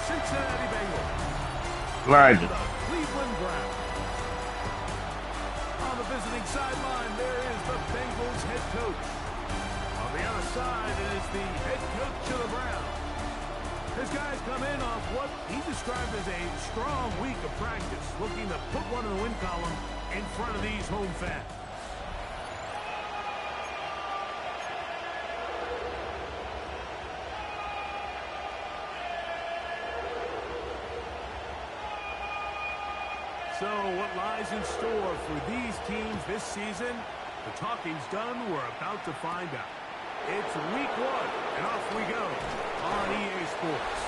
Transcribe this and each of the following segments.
Cincinnati Bengals. Right. The Cleveland Browns. On the visiting sideline, there is the Bengals head coach. On the other side, it is the head coach of the Browns. His guys come in off what he described as a strong week of practice, looking to put one in the win column in front of these home fans. So what lies in store for these teams this season? The talking's done. We're about to find out. It's week 1, and off we go on EA Sports.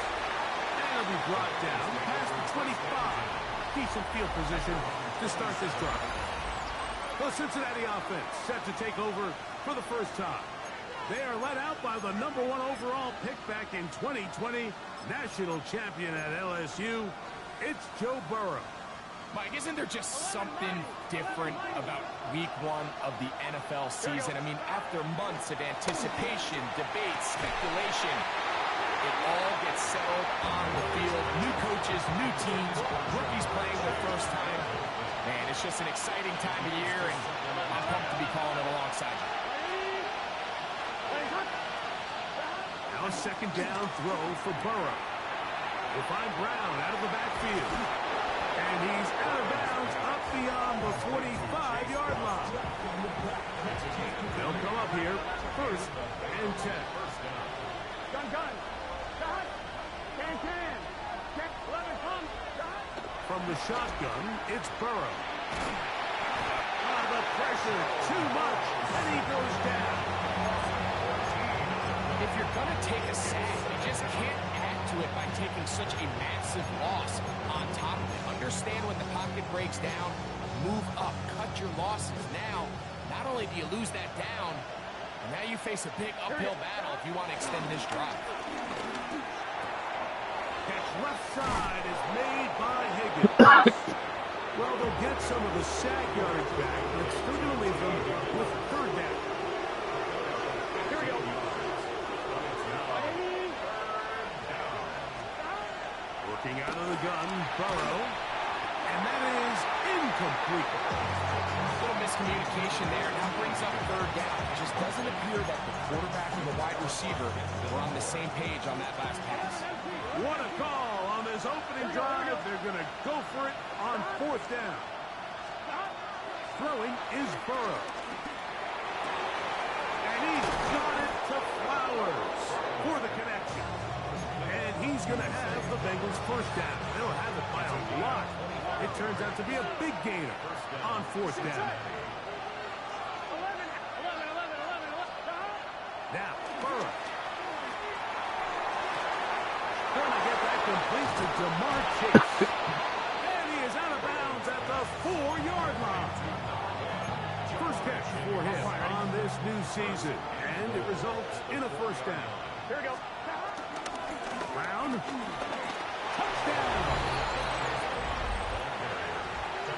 And it'll be brought down past the 25. Decent field position to start this drive. The Cincinnati offense set to take over for the first time. They are led out by the #1 overall pick back in 2020, national champion at LSU. It's Joe Burrow. Mike, isn't there just something different about week 1 of the NFL season? I mean, after months of anticipation, debate, speculation, it all gets settled on the field. New coaches, new teams, rookies playing their first time. Man, it's just an exciting time of year, and I'm pumped to be calling it alongside you. Now a second down throw for Burrow. We'll find Brown out of the backfield. And he's out of bounds up beyond the 45-yard line. They'll come up here, 1st and 10. Gun. Can. From the shotgun, it's Burrow. The pressure, too much, and he goes down. If you're going to take a sack, you just can't add to it by taking such a massive loss on top of it. Understand when the pocket breaks down, move up, cut your losses. Now, not only do you lose that down, now you face a big uphill battle if you want to extend this drive. Catch left side is made by Higgins. Well, they'll get some of the sack yardage back, but it's still going to leave them with 3rd down. Here we go. Working out of the gun, Burrow. And that is incomplete. A little miscommunication there. Now brings up 3rd down. It just doesn't appear that the quarterback and the wide receiver were on the same page on that last pass. What a call on this opening drive. They're going to go for it on 4th down. Throwing is Burrow. And he's got it to Flowers for the connection. And he's going to have the Bengals 1st down. They'll have it by a lot. It turns out to be a big gainer on 4th down. Now, Burrow. Going to get that complete to Jamar Chase. And he is out of bounds at the 4-yard line. First catch for him on this new season. And it results in a 1st down. Here we go. Brown. Touchdown.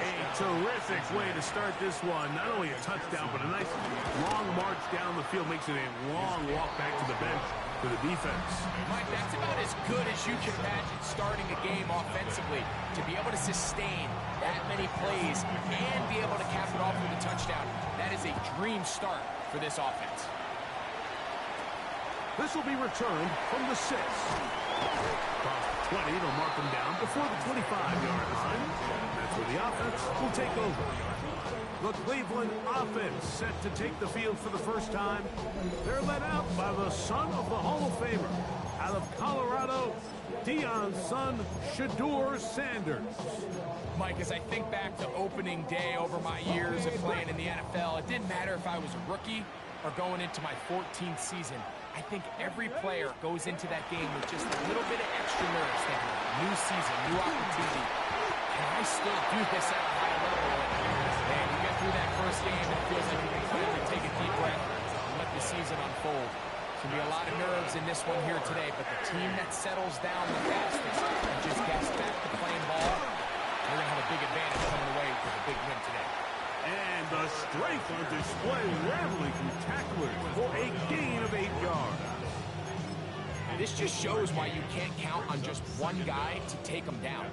A terrific way to start this one. Not only a touchdown, but a nice long march down the field. Makes it a long walk back to the bench for the defense. Mike, that's about as good as you can imagine starting a game offensively. To be able to sustain that many plays and be able to cap it off with a touchdown, that is a dream start for this offense. This will be returned from the 6. Across the 20, they'll mark them down before the 25-yard line. That's where the offense will take over. The Cleveland offense set to take the field for the first time. They're led out by the son of the Hall of Famer. Out of Colorado, Deion's son, Shedeur Sanders. Mike, as I think back to opening day over my years of playing in the NFL, it didn't matter if I was a rookie or going into my 14th season. I think every player goes into that game with just a little bit of extra nerves, thinking new season, new opportunity. And I still do this at a high level. And you get through that first game, it feels like you can finally take a deep breath and let the season unfold. There's going to be a lot of nerves in this one here today, but the team that settles down the fastest and just gets back to playing ball, they're going to have a big advantage coming away with a big win today. And the strength on display rarely from tacklers for a gain of 8 yards. This just shows why you can't count on just one guy to take him down.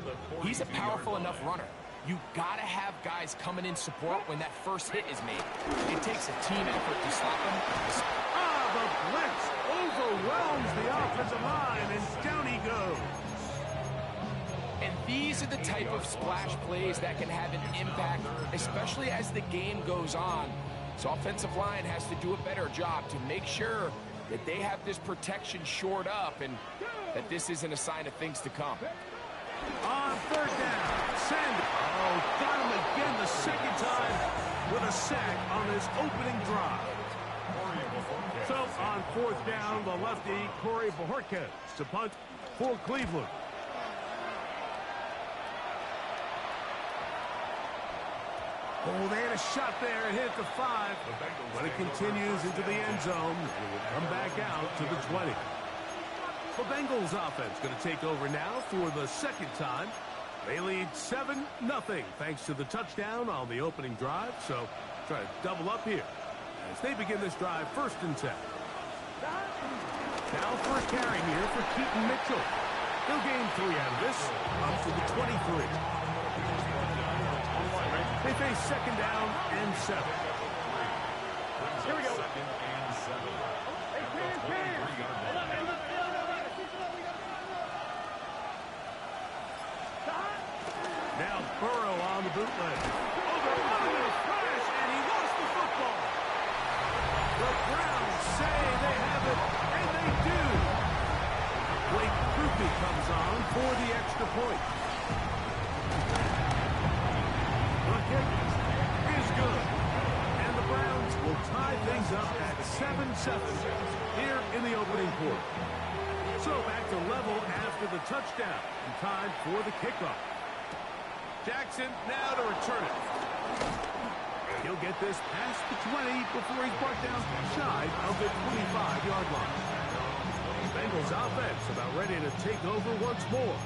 He's a powerful enough runner. You gotta have guys coming in support when that first hit is made. It takes a team effort to stop him. The blitz overwhelms the offensive line, and down he goes. And these are the type of splash plays that can have an impact, especially as the game goes on. So offensive line has to do a better job to make sure that they have this protection shored up and that this isn't a sign of things to come. On third down, send. Oh, got him again the second time with a sack on this opening drive. So on fourth down, the lefty, Corey Bojorquez to punt for Cleveland. Oh, they had a shot there and hit the 5. But it continues into the end zone, and it will come back out to the 20. The Bengals offense going to take over now for the second time. They lead 7-0 thanks to the touchdown on the opening drive. So try to double up here as they begin this drive 1st and 10. Now for a carry here for Keaton Mitchell. He'll gain 3 out of this, up to the 23. They face 2nd down and 7. Here we go. Now Burrow on the bootleg. Oh, they're running in a crash, and he lost the football. The Browns say they have it, and they do. Blake Krupe comes on for the extra point. The kick is good, and the Browns will tie things up at 7-7 here in the opening quarter. So back to level after the touchdown, and time for the kickoff. Jackson now to return it. He'll get this past the 20 before he's brought down shy of the 25-yard line. Bengals offense about ready to take over once more.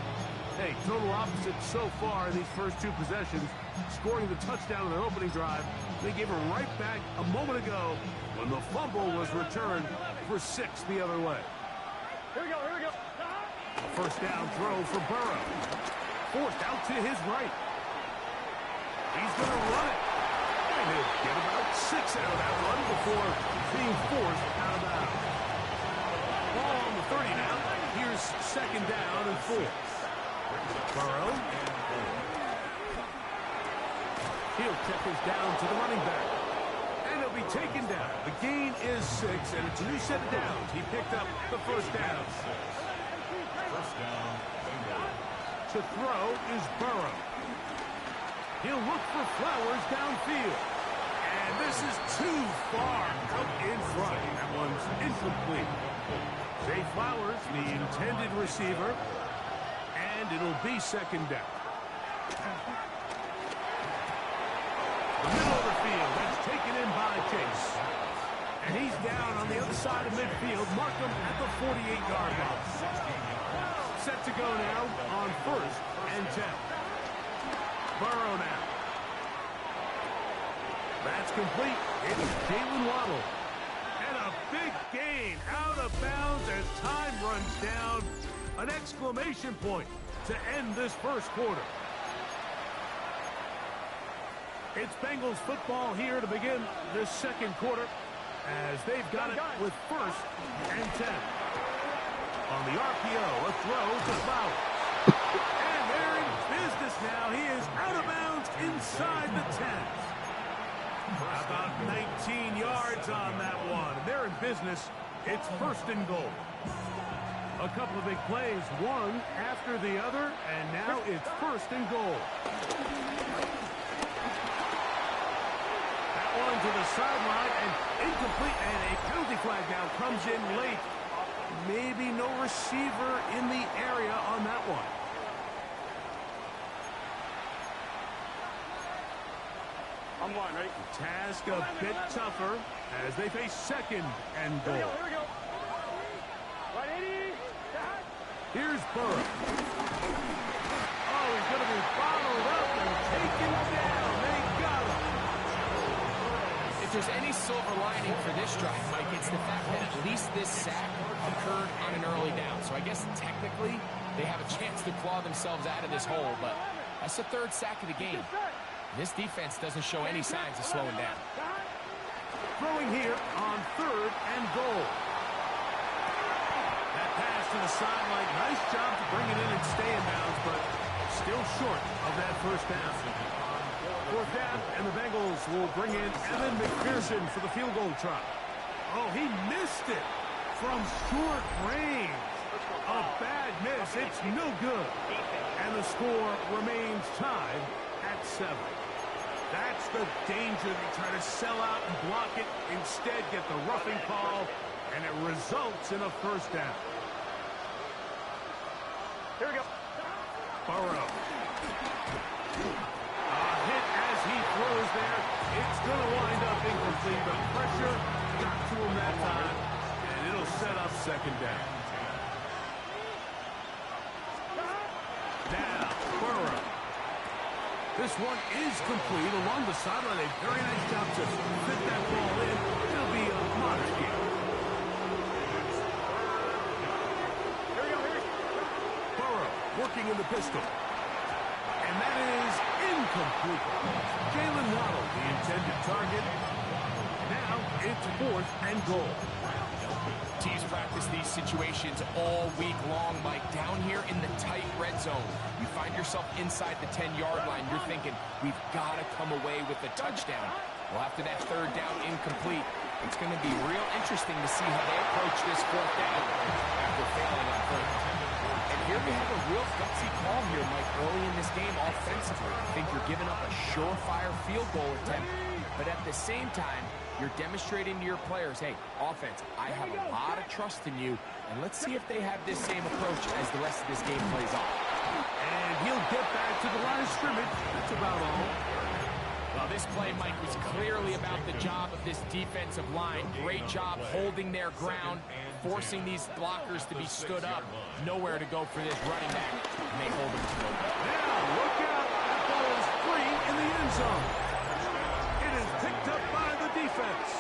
Hey, total opposite so far in these first 2 possessions. Scoring the touchdown in their opening drive. They gave it right back a moment ago when the fumble was returned for 6 the other way. Here we go, here we go. A first down throw for Burrow. Forced out to his right. He's going to run it. And he'll get about 6 out of that one before being forced out of bounds. Ball on the 30 now. Here's 2nd down and 4. Burrow. He'll check this down to the running back. And he'll be taken down. The gain is 6, and it's a new set of downs. He picked up the first down. First down. To throw is Burrow. He'll look for Flowers downfield. And this is too far out in front. That one's incomplete. Zay Flowers, the intended receiver. And it'll be 2nd down. The middle of the field, that's taken in by Chase. And he's down on the other side of midfield. Mark him at the 48-yard line. Set to go now on 1st and 10. Burrow now. That's complete. It's Jalen Waddle. And a big gain out of bounds as time runs down. An exclamation point to end this first quarter. It's Bengals football here to begin this second quarter as they've got it with 1st and 10. On the RPO, a throw to Flowers. And they're in business now. He is out of bounds inside the 10. About 19 yards on that one. They're in business. It's 1st and goal. A couple of big plays, one after the other, and now it's 1st and goal. That one to the sideline and incomplete, and a penalty flag now comes in late. Maybe no receiver in the area on that one. I'm line, right? The task a bit tougher as they face 2nd and goal. Here we go. Right, 80. Here's Burrow. Oh, he's going to be bottled up and taken down. They got him. If there's any silver lining for this drive, Mike, it's the fact that at least this sack occurred on an early down. So I guess technically they have a chance to claw themselves out of this hole, but that's the third sack of the game. This defense doesn't show any signs of slowing down. Throwing here on 3rd and goal. That pass to the sideline. Nice job to bring it in and stay in bounds, but still short of that first down. 4th down, and the Bengals will bring in Evan McPherson for the field goal try. Oh, he missed it from short range. A bad miss. It's no good. And the score remains tied at 7. That's the danger. They try to sell out and block it. Instead, get the roughing call, and it results in a first down. Here we go. Burrow. A hit as he throws there. It's going to wind up incomplete. The pressure got to him that time, and it'll set up 2nd down. Now, Burrow. This one is complete along the sideline. A very nice job to fit that ball in. It'll be a modest game. Here we go. Burrow working in the pistol. And that is incomplete. Jalen Waddle, the intended target. Now it's 4th and goal. Teams practice these situations all week long, Mike. Down here in the tight red zone, you find yourself inside the 10-yard line. You're thinking, we've got to come away with a touchdown. Well, after that 3rd down incomplete, it's going to be real interesting to see how they approach this 4th down after failing on 3rd. And here we have a real gutsy call here, Mike, early in this game offensively. I think you're giving up a surefire field goal attempt, but at the same time, you're demonstrating to your players, hey, offense, I have a lot of trust in you, and let's see if they have this same approach as the rest of this game plays off. And he'll get back to the line of scrimmage. That's about all. Well, this play, Mike, was clearly about the job of this defensive line. Great job holding their ground, forcing these blockers to be stood up. Nowhere to go for this running back, and they hold him to the line. Now, look out. That ball is free in the end zone. It is picked up by the defense.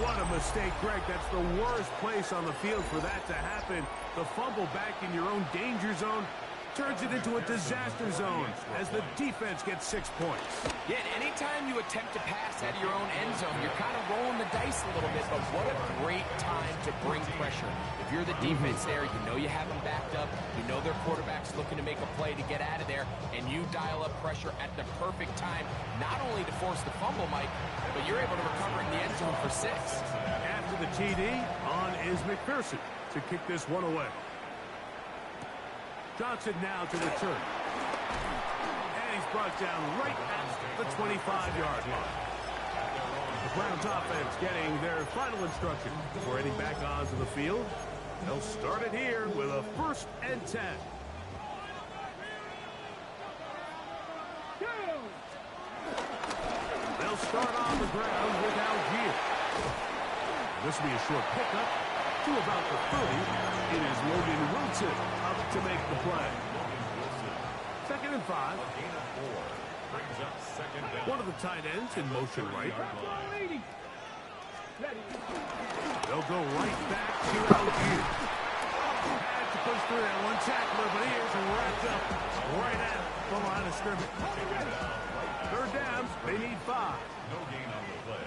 What a mistake, Greg. That's the worst place on the field for that to happen. The fumble back in your own danger zone turns it into a disaster zone as the defense gets 6 points. Yeah, and anytime you attempt to pass out of your own end zone, you're kind of rolling the dice a little bit, but what a great time to bring pressure. If you're the defense there, you know you have them backed up, you know their quarterback's looking to make a play to get out of there, and you dial up pressure at the perfect time, not only to force the fumble, Mike, but you're able to recover in the end zone for 6. After the TD, on is McPherson to kick this one away. Johnson now to return. And he's brought down right at the 25-yard line. The Browns offense getting their final instruction before heading back onto the field. They'll start it here with a 1st and 10. They'll start on the ground with Algier. This will be a short pickup to about the 30. It is Logan Wilson up to make the play. 2nd and 5. One of the tight ends in motion right. They'll go right back to Algier. Had to push through that one tackler, but he is wrapped up right at the line of scrimmage. 3rd down, they need 5. No gain on the play.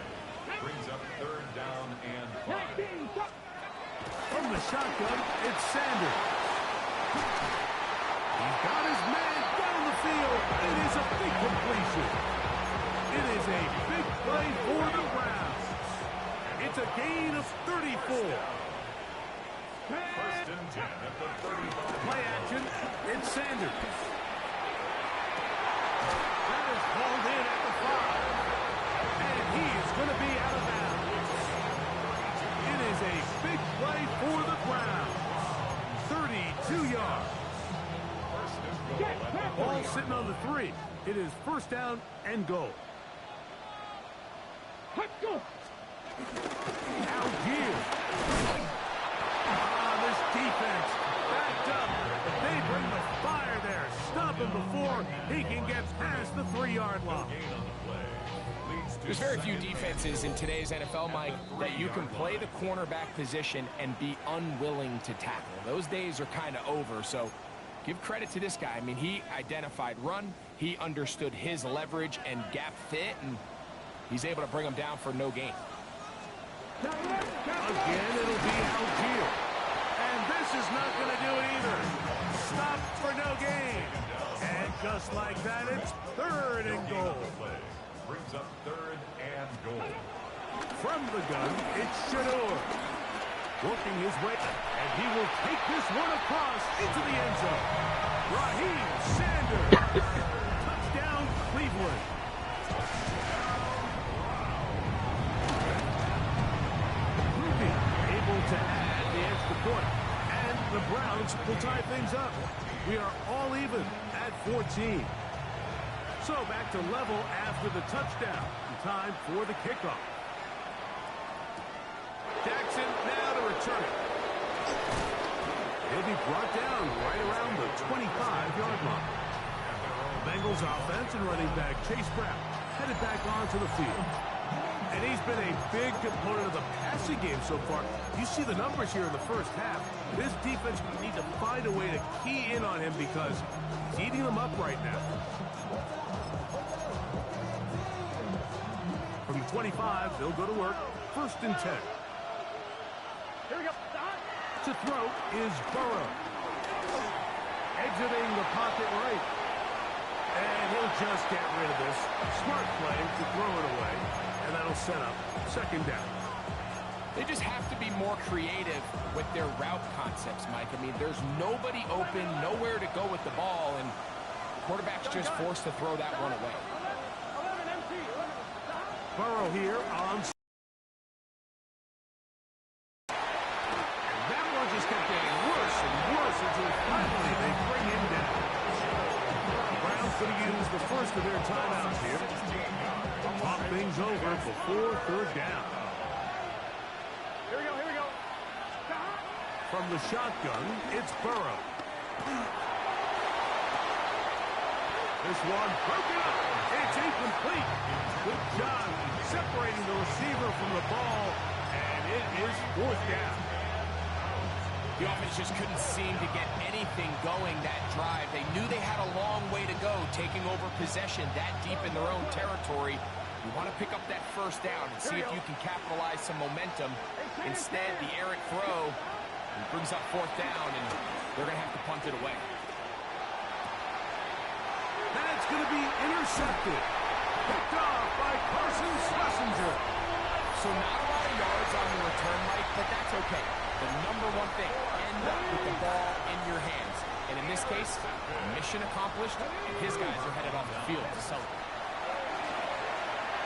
Brings up 3rd down and 5. From the shotgun, it's Sanders. He's got his man down the field. It is a big completion. It is a big play for the Browns. It's a gain of 34. 1st and 10 at the 35. Play action, it's Sanders. That is hauled in at the 5. And he is going to be out of bounds. It is a big play for the Browns. 32 yards. Ball sitting on the 3. It is 1st down and goal. Let's go. Algier. This defense backed up. They bring the fire there. Stop him before before he can get past the 3-yard line. There's very few defenses in today's NFL, Mike, that you can play the cornerback position and be unwilling to tackle. Those days are kind of over, so give credit to this guy. I mean, he identified run, he understood his leverage and gap fit, and he's able to bring him down for no gain. Again, it'll be Algier. And this is not going to do it either. Stop for no gain. And just like that, it's 3rd and goal. Brings up 3rd and goal. From the gun, it's Shador. Working his way, and he will take this one across into the end zone. Raheem Sanders. Touchdown, Cleveland. Ruby able to add the extra point. And the Browns will tie things up. We are all even at 14. So back to level after the touchdown. Time for the kickoff. Jackson now to return it. He'll be brought down right around the 25-yard line. Bengals offense and running back Chase Brown headed back onto the field. And he's been a big component of the passing game so far. You see the numbers here in the first half. This defense will need to find a way to key in on him because he's eating them up right now. From the 25, they'll go to work. 1st and 10. Here we go. To throw is Burrow. Exiting the pocket right. And he'll just get rid of this. Smart play to throw it away. And that'll set up 2nd down. They just have to be more creative with their route concepts, Mike. I mean, there's nobody open, nowhere to go with the ball, and the quarterback's just forced to throw that one away. Burrow here on. And that one just kept getting worse and worse until finally they bring him down. Browns going to use the first of their timeouts here. Talk things over before 3rd down. Here we go. From the shotgun, it's Burrow. This one broken up. It's incomplete. Good job separating the receiver from the ball, and it is 4th down. The offense just couldn't seem to get anything going that drive. They knew they had a long way to go, taking over possession that deep in their own territory. You want to pick up that 1st down and see if you can capitalize some momentum. Instead, the errant throw brings up 4th down, and they're going to have to punt it away. That's going to be intercepted. Picked off by Carson Schlesinger. So not a lot of yards on the return, Mike, but that's okay. The number one thing, end up with the ball in your hands. And in this case, mission accomplished, and his guys are headed off the field to celebrate.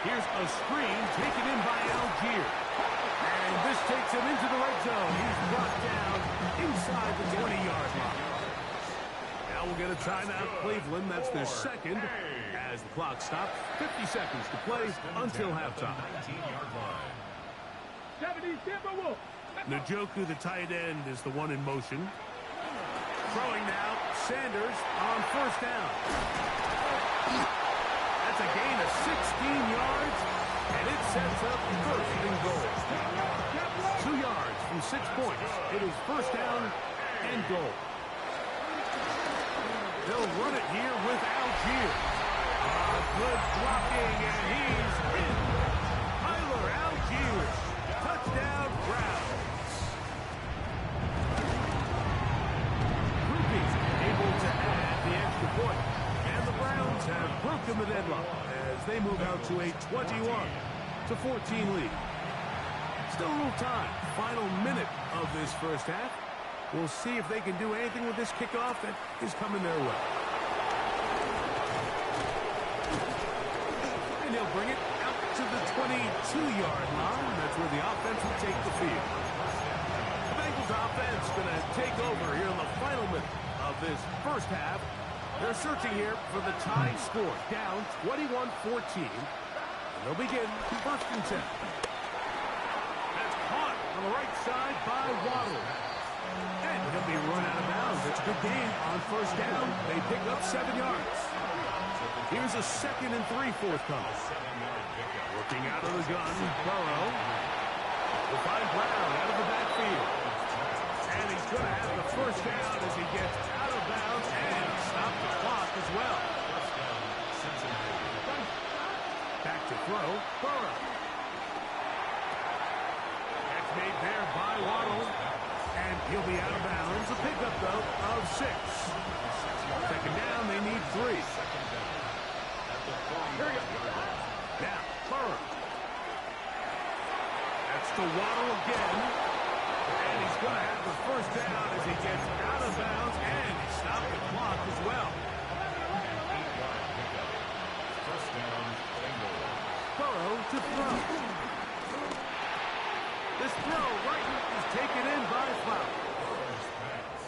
Here's a screen taken in by Algier. And this takes him into the red zone. He's brought down inside the 20-yard line. Now we'll get a timeout, Cleveland. That's their 2nd as the clock stops. 50 seconds to play until halftime. Njoku, the tight end, is the one in motion. Throwing now, Sanders on 1st down. That's a gain of 16 yards, and it sets up 1st and goal. 2 yards from 6 points. It is 1st down and goal. They'll run it here with Algier. Good blocking, and he's in. Tyler Algier. Touchdown, Browns. Ruby able to add the extra point. And the Browns have broken the deadlock as they move out to a 21-14 lead. Still a little time. Final minute of this 1st half. We'll see if they can do anything with this kickoff that is coming their way. And they'll bring it out to the 22-yard line. That's where the offense will take the field. The Bengals offense going to take over here in the final minute of this 1st half. They're searching here for the tie score. Down 21-14. And they'll begin 1st and 10. That's caught on the right side by Waddle. And he'll be run out of bounds. It's a good game on 1st down. They pick up 7 yards. Here's a 2nd and 3 forthcoming. Working out of the gun, Burrow. Will find Brown out of the backfield. And he's going to have the first down as he gets out of bounds and stop the clock as well. Back to throw, Burrow. That's made there by Waddle. And he'll be out of bounds. A pickup, though, of 6. 2nd down, they need 3. Here we go. Now, Burrow. That's to Waddle again. And he's going to have the first down as he gets out of bounds and stop the clock as well. First down, Bengals. Burrow to throw. This throw right is taken in by Flower.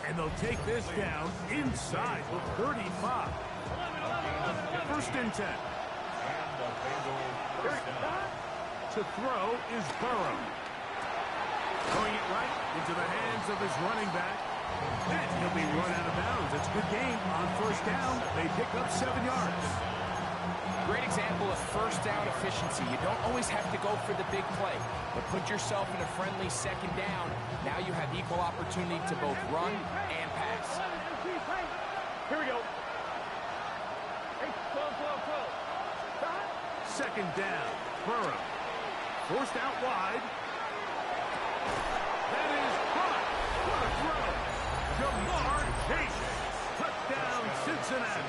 And they'll take this down inside the 35. 1st and 10. To throw is Burrow. Throwing it right into the hands of his running back. And he'll be run out of bounds. It's a good game on 1st down. They pick up 7 yards. Great example of 1st down efficiency. You don't always have to go for the big play, but put yourself in a friendly 2nd down. Now you have equal opportunity to both run and pass. Here we go. 2nd down. Burrow. Forced out wide. That is caught. What a throw. Jamar Chase. Touchdown, Cincinnati.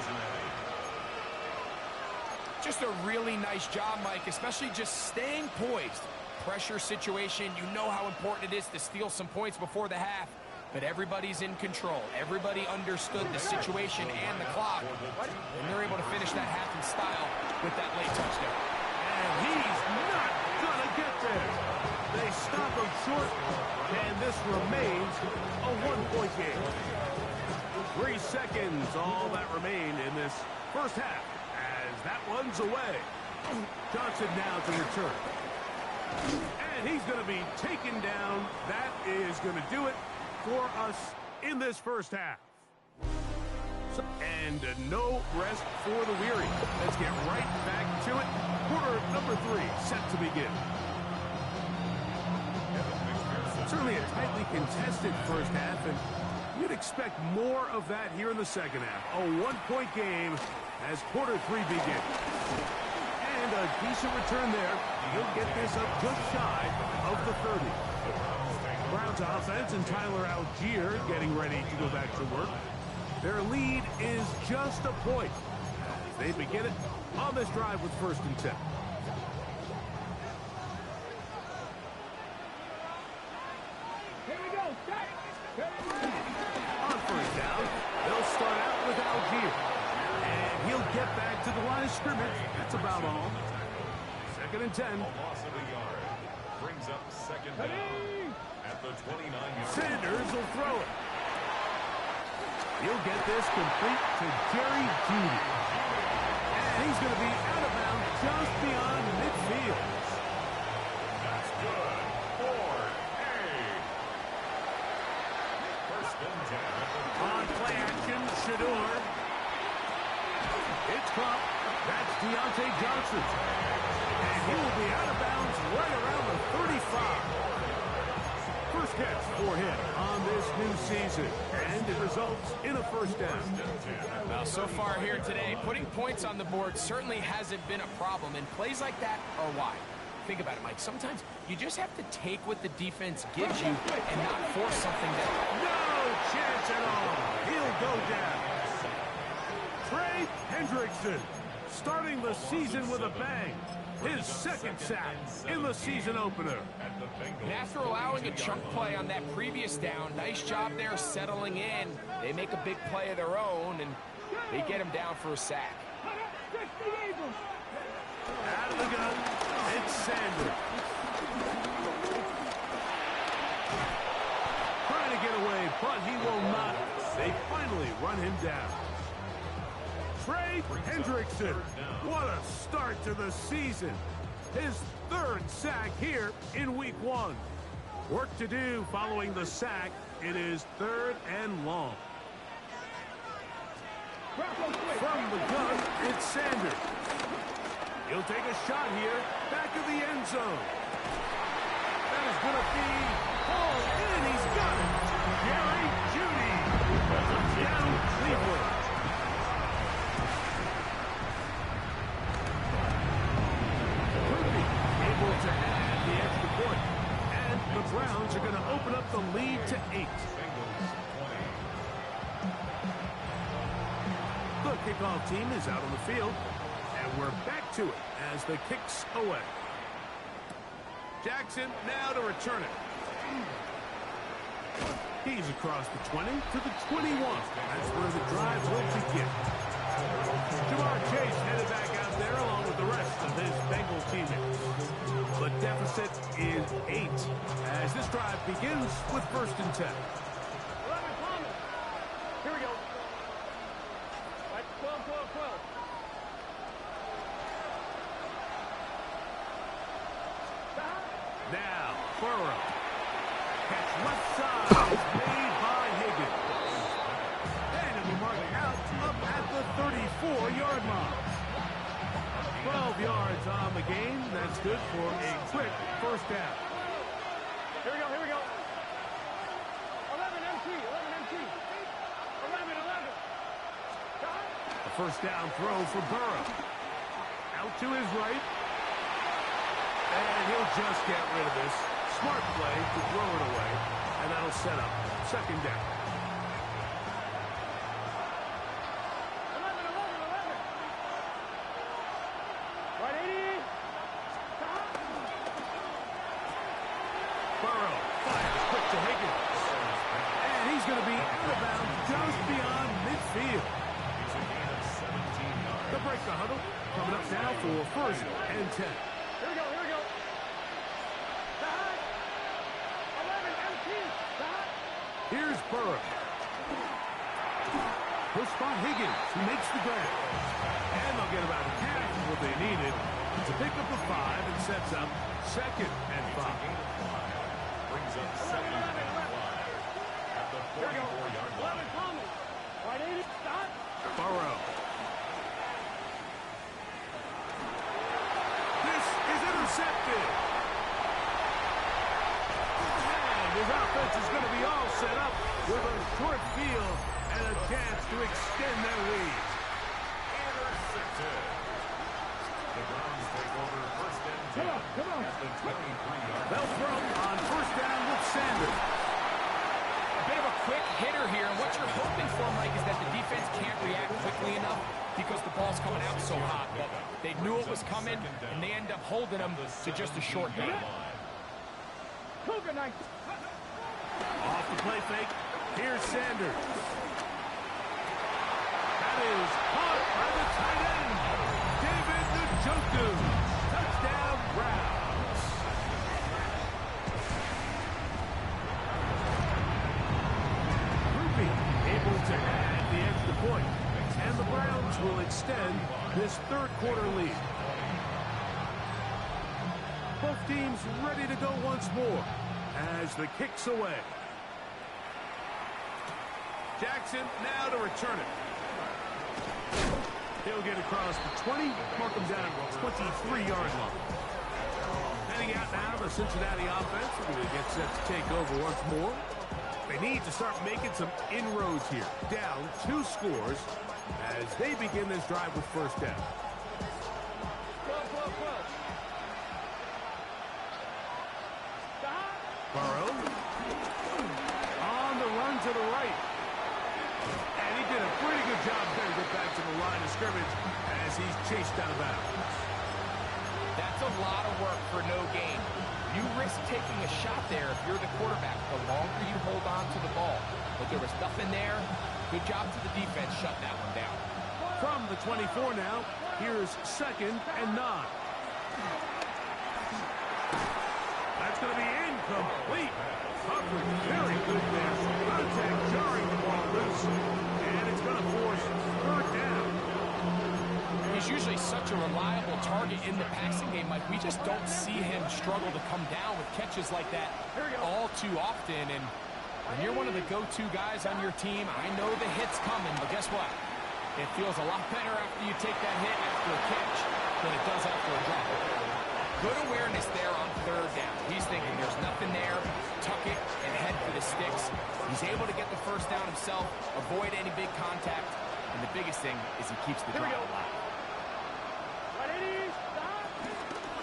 Just a really nice job, Mike, especially just staying poised. Pressure situation, you know how important it is to steal some points before the half, but everybody's in control. Everybody understood the situation and the clock, and they're able to finish that half in style with that late touchdown. And he's not going to get there. They stop him short, and this remains a 1-point game. 3 seconds, all that remained in this first half. That one's away. Johnson now to return. And he's going to be taken down. That is going to do it for us in this first half. And no rest for the weary. Let's get right back to it. Quarter number 3 set to begin. Certainly a tightly contested first half, and you'd expect more of that here in the second half. A 1-point game as quarter 3 begins. And a decent return there. He'll get this up just shy of the 30. Browns offense and Tyler Algier getting ready to go back to work. Their lead is just a point as they begin it on this drive with 1st and 10. Here we go. On 1st down, they'll start out with Algier. And he'll get back to the line of scrimmage. That's about all. 2nd and 10. A loss of a yard. Brings up 2nd down at the 29-yard. Sanders will throw it. He'll get this complete to Jerry Jeudy. And he's going to be out of bounds just beyond midfield. That's good. Ford, First and 10. On play action, Shador. It's caught. That's Deontay Johnson. And he will be out of bounds right around the 35. First catch for him on this new season. And it results in a 1st down. Well, so far here today, putting points on the board certainly hasn't been a problem, and plays like that are why. Think about it, Mike. Sometimes you just have to take what the defense gives you and not force something that... No chance at all. He'll go down. Trey Hendrickson starting the season with a bang. His 2nd sack in the season opener. And after allowing a chunk play on that previous down, nice job there settling in. They make a big play of their own, and they get him down for a sack. Out of the gun, it's Sanders. Trying to get away, but he will not. They finally run him down. Trey Hendrickson, what a start to the season. His 3rd sack here in week 1. Work to do following the sack. It is 3rd and long. From the gun, it's Sanders. He'll take a shot here, back of the end zone. That is going to be hauled in. He's got it. Jerry Jeudy. Touchdown, Cleveland. Kirby able to add the extra point. And the Browns are going to open up the lead to 8. The kickoff team is out on the field. And we're back to it as the kick's away. Jackson now to return it. He's across the 20 to the 21. That's where the drive will begin. Jamar Chase headed back out there along with the rest of his Bengal teammates. The deficit is 8 as this drive begins with 1st and 10. 11, Thomas. Here we go. Right, 12, 12, 12. Now, Burrow. Catch left side is made by Higgins. And it will mark out up at the 34-yard line. 12 yards on the game. That's good for a quick 1st down. Here we go, here we go. 11 MT, 11 MT. 11, 11. A 1st down throw for Burrow. Out to his right. And he'll just get rid of this. Smart play to throw it away. And that'll set up 2nd down. 11, 11, 11. Right, 80. Burrow fires quick to Higgins. And he's going to be out of bounds just beyond midfield. The break the huddle. Coming up now for 1st and 10. Here we go, here we go. 11 MT. Here's Burrow. Push by Higgins, who makes the grab. And they'll get about half of what they needed to pick up the 5 and sets up 2nd and 5. Brings up 2nd and 5 at the 44-yard line. 11 Thomas. Right, 80. Stop. Burrow. This is intercepted. And his offense is going to be all set up with a short field and a chance to extend their lead. Intercepted. The Browns take over 1st and 10 at the 23-yard line. They'll throw on 1st down with Sanders. A bit of a quick hitter here, and what you're hoping for, Mike, is that the defense can't react quickly enough because the ball's coming out so hot. But they knew it was coming, and they end up holding them to just a short gain. Cougar 9. Off the play fake. Here's Sanders. That is caught by the tight end, David Njoku. Touchdown, Browns. Ruby able to add the extra point. And the Browns will extend this 3rd quarter lead. Both teams ready to go once more as the kick's away. Jackson now to return it. He'll get across the 20, mark him down at the 23-yard line. Heading out now, the Cincinnati offense are going to get set to take over once more. They need to start making some inroads here. Down 2 scores as they begin this drive with 1st down. 12, 12, 12. Burrow on the run to the right. And he did a pretty good job there to get back to the line of scrimmage as he's chased out of bounds. That's a lot of work for no gain. You risk taking a shot there if you're the quarterback the longer you hold on to the ball. But there was nothing there. Good job to the defense shutting that one down. From the 24 now, here's 2nd and 9. That's going to be incomplete. Coverage very good there. Contact jarring the ball loose. And it's going to force 3rd down. He's usually such a reliable target in the passing game, Mike. We just don't see him struggle to come down with catches like that all too often. And when you're one of the go-to guys on your team, I know the hit's coming, but guess what? It feels a lot better after you take that hit after a catch than it does after a drop. Good awareness there on third down. He's thinking there's nothing there, tuck it, and head for the sticks. He's able to get the first down himself, avoid any big contact, and the biggest thing is he keeps the drive alive.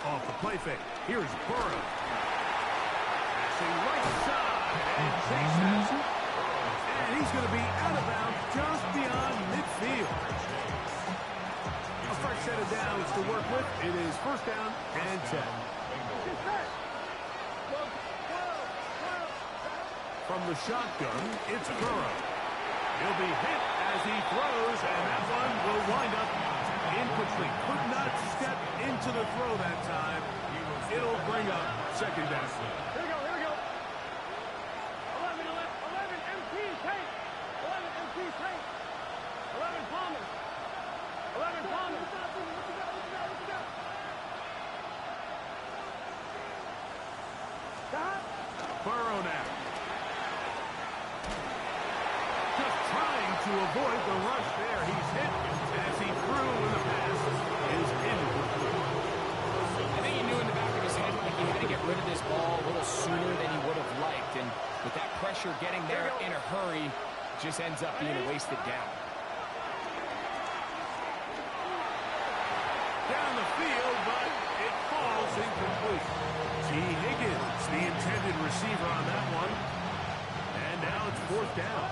Off the play fake. Here's Burrow. Passing right side, and Chase has it. And he's going to be out of bounds just beyond midfield. A fresh set of downs to work with. It is first down and 10. From the shotgun, it's Burrow. He'll be hit as he throws, and that one will wind up incomplete. Could not step into the throw that time. It'll bring up second down. Here we go, here we go. 11 MT tank. 11 MT tank. 11 Palmer. 11 Palmer. What you got? Stop. Burrow now. Just trying to avoid the rush there. He's hit as he threw in the pass is incomplete. I think he knew in the back of his head like he had to get rid of this ball a little sooner than he would have liked. And with that pressure getting there in a hurry, just ends up being a wasted down. Down the field, but it falls incomplete. T. Higgins, the intended receiver on that one. And now it's fourth down.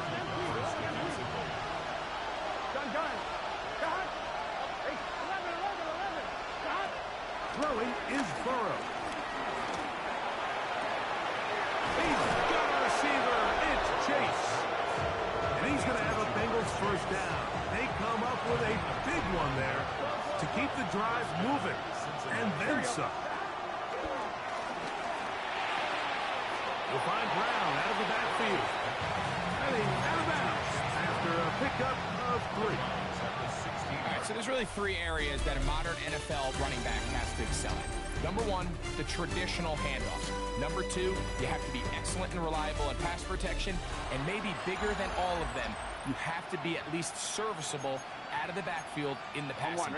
Gun. Stop. Hey, 11. Stop. Throwing is Burrow. He's got a receiver. It's Chase. And he's going to have a Bengals first down. They come up with a big one there to keep the drive moving. And then some. We'll find Brown out of the backfield. Heading out of bounds after a pickup of 3. All right, so there's really 3 areas that a modern NFL running back has to excel in. Number 1, the traditional handoffs. Number 2, you have to be excellent and reliable in pass protection. And maybe bigger than all of them, you have to be at least serviceable out of the backfield in the passing.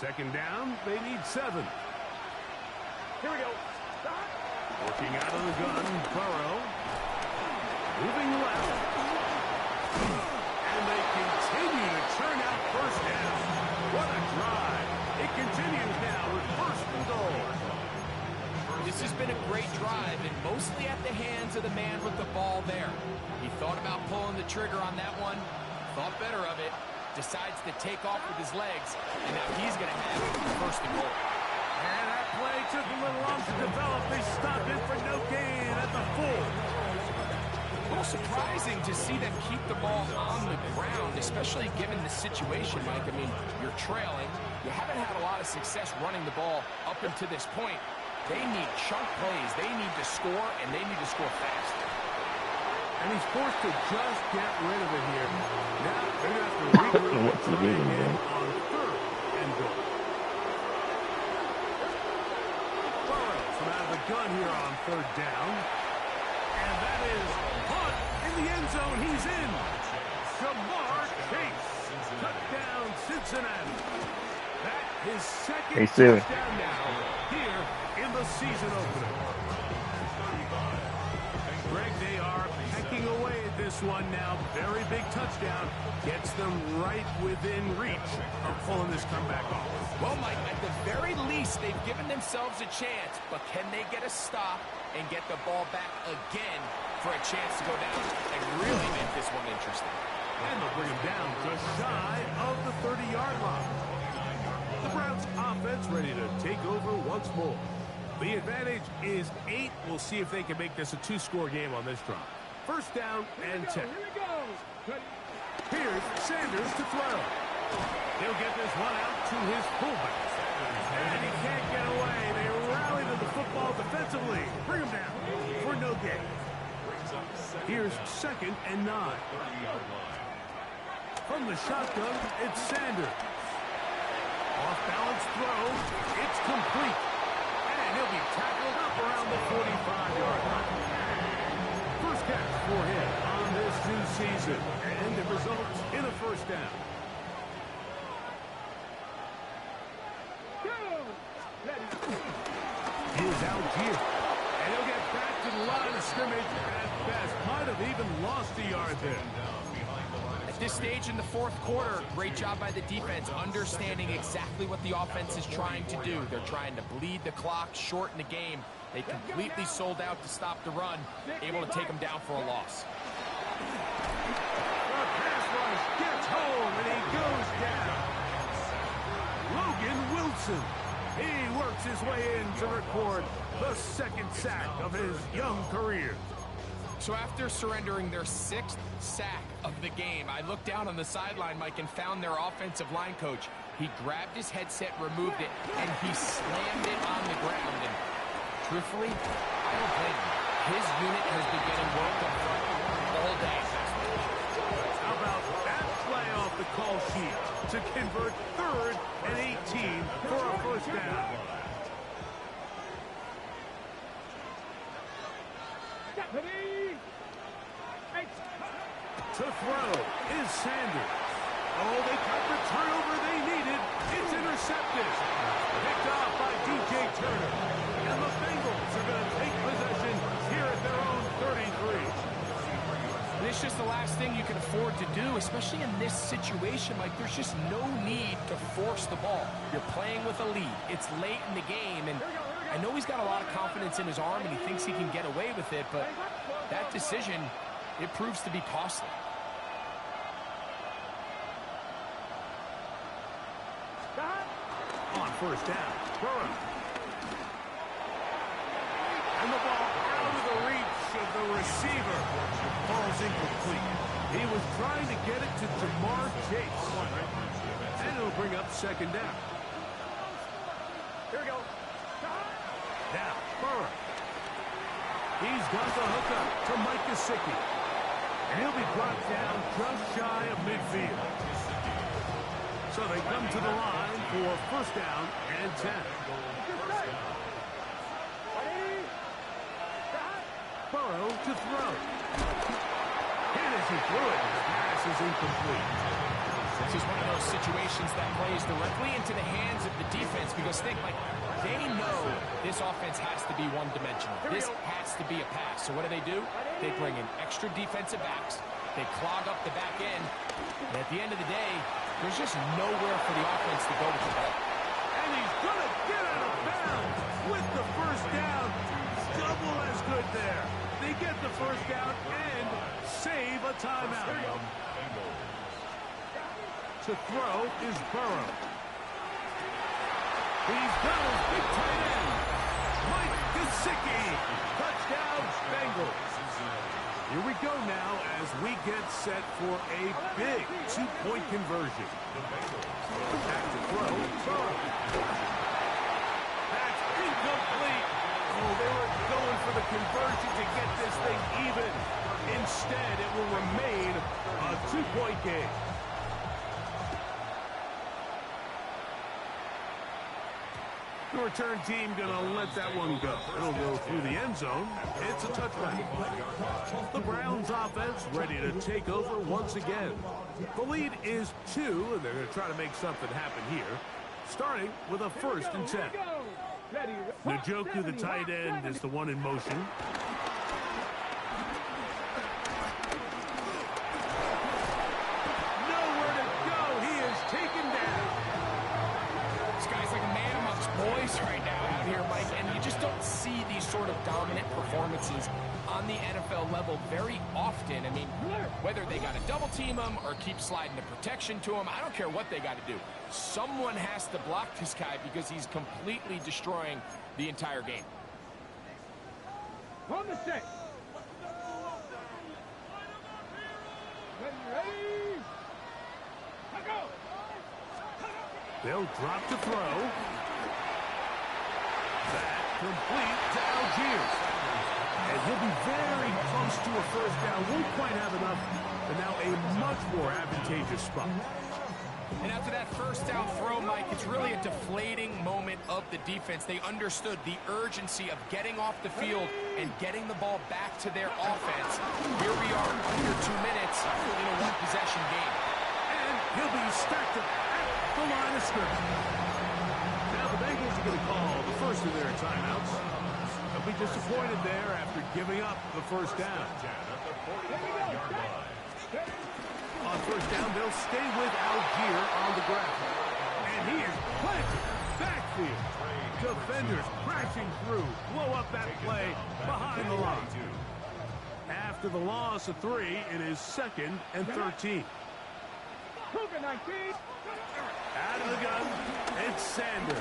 Second down, they need 7. Here we go. Stop. Working out of the gun, Burrow. Moving left. And they continue to churn out first down. What a drive. It continues now with first and goal. This has been a great drive, and mostly at the hands of the man with the ball there. He thought about pulling the trigger on that one, thought better of it, decides to take off with his legs, and now he's going to have first and goal. And that play took a little long to develop. They stopped it for no gain at the 4. A little surprising to see them keep the ball on the ground, especially given the situation, Mike. I mean, you're trailing. You haven't had a lot of success running the ball up until this point. They need chunk plays. They need to score, and they need to score fast. And he's forced to just get rid of it here. Now they're going to have to regroup and try again on third and goal. Burrow from out of the gun here on third down. And that is Hunt in the end zone. He's in. Jamar Chase. Touchdown, Cincinnati. That is second touchdown now here in the season opener. Greg, they are pecking away at this one now. Very big touchdown. Gets them right within reach of pulling this comeback off. Well, Mike, at the very least, they've given themselves a chance, but can they get a stop and get the ball back again for a chance to go down and really make this one interesting? And they'll bring him down just shy of the 30-yard line. The Browns offense ready to take over once more. The advantage is 8. We'll see if they can make this a 2-score game on this drive. First down and 10. Here we go. Here's Sanders to throw. He'll get this one out to his fullback. And he can't get away. They rally to the football defensively. Bring him down for no gain. Here's second and 9. From the shotgun, it's Sanders. Off-balance throw. It's complete. And he'll be tackled up around the 45-yard line. First catch for him on this new season. And it results in a first down. Here's Algier. And he'll get back to the line of scrimmage at best. Might have even lost a yard there. At this stage in the fourth quarter, great job by the defense, understanding exactly what the offense is trying to do. They're trying to bleed the clock, shorten the game. They completely sold out to stop the run, able to take them down for a loss. The pass rush gets home, and he goes down. Logan Wilson. He works his way in to record the second sack of his young career. So after surrendering their 6th sack of the game, I looked down on the sideline, Mike, and found their offensive line coach. He grabbed his headset, removed it, and he slammed it on the ground. And truthfully, I don't blame him. His unit has been getting worked up front all day. How about that play off the call sheet to convert 3rd and 18 for a first down? To throw is Sanders. Oh, they got the turnover they needed. It's intercepted. Picked off by DJ Turner. And the Bengals are going to take possession here at their own 33. And it's just the last thing you can afford to do, especially in this situation. Like, there's just no need to force the ball. You're playing with a lead. It's late in the game, and I know he's got a lot of confidence in his arm, and he thinks he can get away with it, but that decision, it proves to be costly. On first down, Burrow. And the ball out of the reach of the receiver. Ball's incomplete. He was trying to get it to Jamar Chase. And it'll bring up second down. Here we go. Now, Burrow. He's got the hookup to Mike Gesicki. And he'll be brought down just shy of midfield. So they come to the line for first down and 10. Burrow to throw. Hit as he threw it. His pass is incomplete. This is one of those situations that plays directly into the hands of the defense because think, like, they know this offense has to be one-dimensional. This has to be a pass. So what do? They bring in extra defensive backs. They clog up the back end. And at the end of the day, there's just nowhere for the offense to go with the ball. And he's going to get out of bounds with the first down. Double as good there. They get the first down and save a timeout. To throw is Burrow. He's got his big tight end, Mike Gesicki. Touchdown, Bengals. Here we go now as we get set for a big two-point conversion. Back to throw, Burrow. That's incomplete. Oh, they were going for the conversion to get this thing even. Instead, it will remain a two-point game. The return team gonna let that one go. It'll go through the end zone. It's a touchback. The Browns offense ready to take over once again. The lead is 2, and they're gonna try to make something happen here. Starting with a 1st and 10. Njoku, the tight end, is the one in motion. Nowhere to go. He is taken down. This guy's like a man amongst boys right now out here, Mike, and you just don't see these sort of dominant performances on the NFL level very often. I mean, whether they got to double team him or keep sliding the protection to him, I don't care what they got to do. Someone has to block this guy because he's completely destroying the entire game. On the set. Ready? Go. They'll drop to throw. That complete to Algier. And he'll be very close to a first down. Won't quite have enough, but now a much more advantageous spot. And after that first down throw, Mike, it's really a deflating moment of the defense. They understood the urgency of getting off the field and getting the ball back to their offense. Here we are, under 2 minutes in a one-possession game. And he'll be stacked up at the line of scrimmage. Now the Bengals are going to call the first of their timeouts. They'll be disappointed there after giving up the first down. On first down, they'll stay with Algier on the ground. And he is planted backfield. Defenders crashing through. Blow up that play behind the line. After the loss of 3, it is 2nd and 13. Out of the gun, it's Sanders.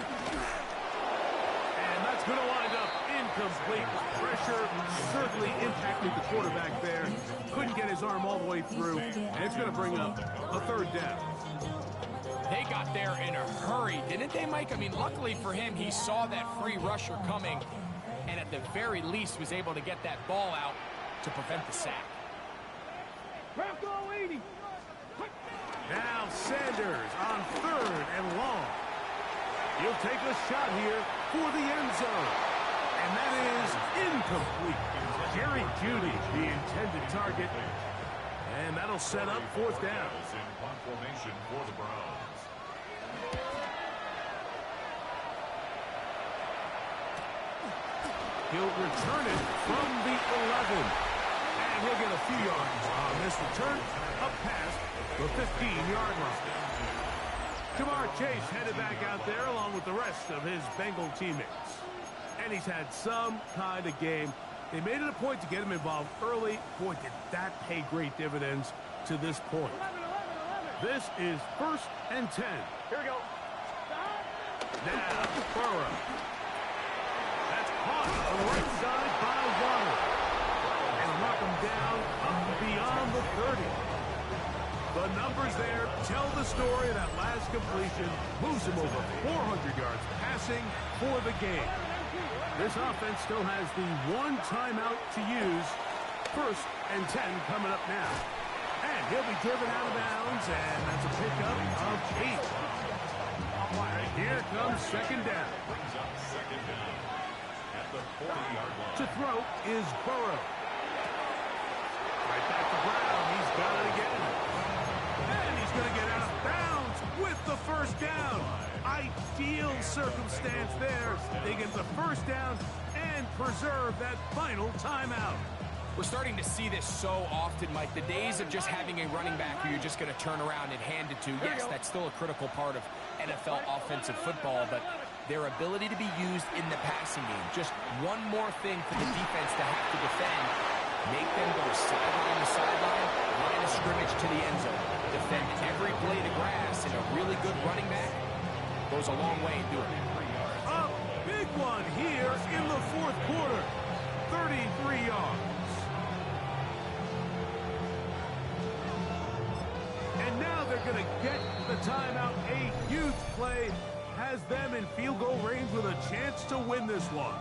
And that's going to wind up incomplete. Pressure certainly impacted the quarterback there. Couldn't get his arm all the way through, and it's going to bring up a 3rd down. They got there in a hurry, didn't they, Mike? I mean, luckily for him, he saw that free rusher coming, and at the very least was able to get that ball out to prevent the sack. Now Sanders on 3rd and long. He'll take a shot here for the end zone. And that is incomplete. Jerry Jeudy, the intended target. And that'll set up 4th down. In punt formation for the Browns. He'll return it from the 11. And he'll get a few yards on this return. Up past the 15-yard line. Jamar Chase headed back out there along with the rest of his Bengal teammates. And he's had some kind of game. They made it a point to get him involved early. Boy, did that pay great dividends to this point. This is 1st and 10. Here we go. Now, Burrow. That's caught on the right side by Waddle. And knock him down beyond the 30. The numbers there tell the story of that last completion. Moves him over 400 yards passing for the game. This offense still has the 1 timeout to use. 1st and 10 coming up now. And he'll be driven out of bounds, and that's a pickup of 8. And here comes 2nd down. Brings up 2nd down at the 40-yard line. To throw is Burrow. Right back to Brown. He's got it again. And he's going to get out of bounds with the 1st down. Ideal circumstance there. They get the 1st down and preserve that final timeout. We're starting to see this so often, Mike. The days of just having a running back who you're just going to turn around and hand it to, yes, that's still a critical part of NFL offensive football, but their ability to be used in the passing game, just one more thing for the defense to have to defend, make them go sideline to sideline, line of scrimmage to the end zone, defend every blade of grass, and a really good running back goes a long way in doing it. A big one here in the 4th quarter. 33 yards. And now they're going to get the timeout. A huge play has them in field goal range with a chance to win this one.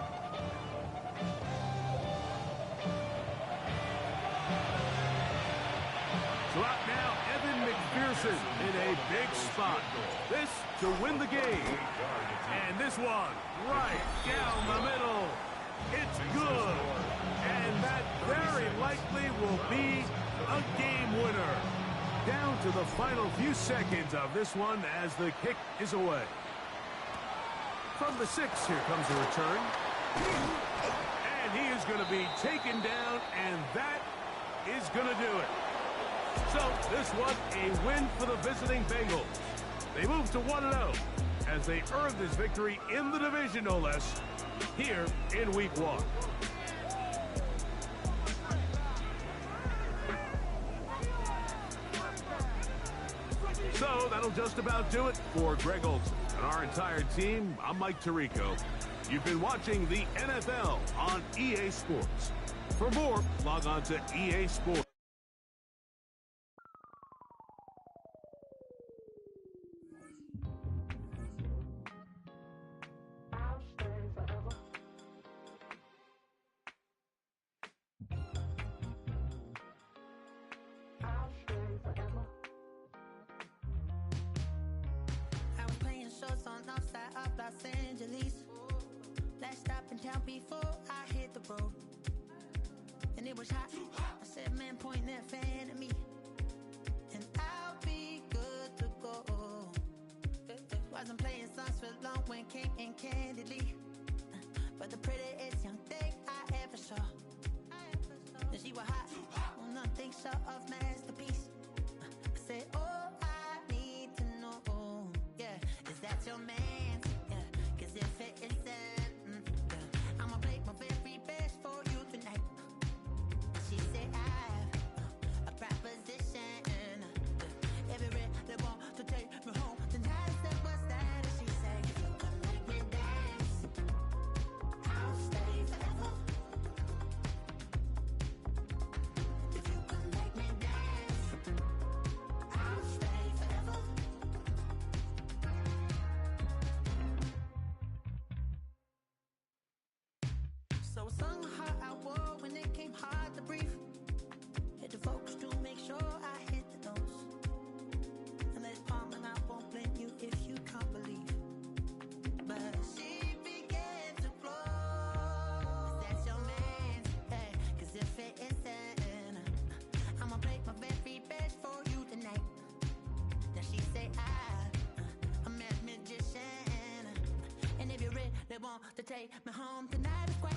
So out now, Evan McPherson in a big spot. This to win the game. And this one right down the middle. It's good. And that very likely will be a game winner. Down to the final few seconds of this one as the kick is away. From the 6, here comes the return. And he is going to be taken down, and that is going to do it. So this one, a win for the visiting Bengals. They move to 1-0 as they earn this victory in the division, no less, here in Week 1. So that'll just about do it for Greg Olsen and our entire team. I'm Mike Tirico. You've been watching the NFL on EA Sports. For more, log on to EA Sports. Before I hit the road, and it was hot. I said, man, point that fan at me, and I'll be good to go. Wasn't playing songs for long when came in candidly, but the prettiest young thing I ever saw. And she was hot, well, nothing short of masterpiece. I said, oh, I need to know, yeah, is that your man? Yeah, 'cause if it isn't, yeah, I'ma play my very best for you tonight. She said, I've a proposition. Every red they want to take me home tonight. I said, what's that? And she said, if you can make me dance, I'll stay forever. If you can make me dance, I'll stay forever. So I sung a heart I wore when it came hard to breathe. Hit the focus to make sure I hit the notes. And let's palm and I won't blame you if you can't believe. But she began to flow. That's your man, hey, 'cause if it isn't, I'ma play my very best for you tonight. Then she say I'm a magician. And if you're ready, they want to take me home tonight. It's quite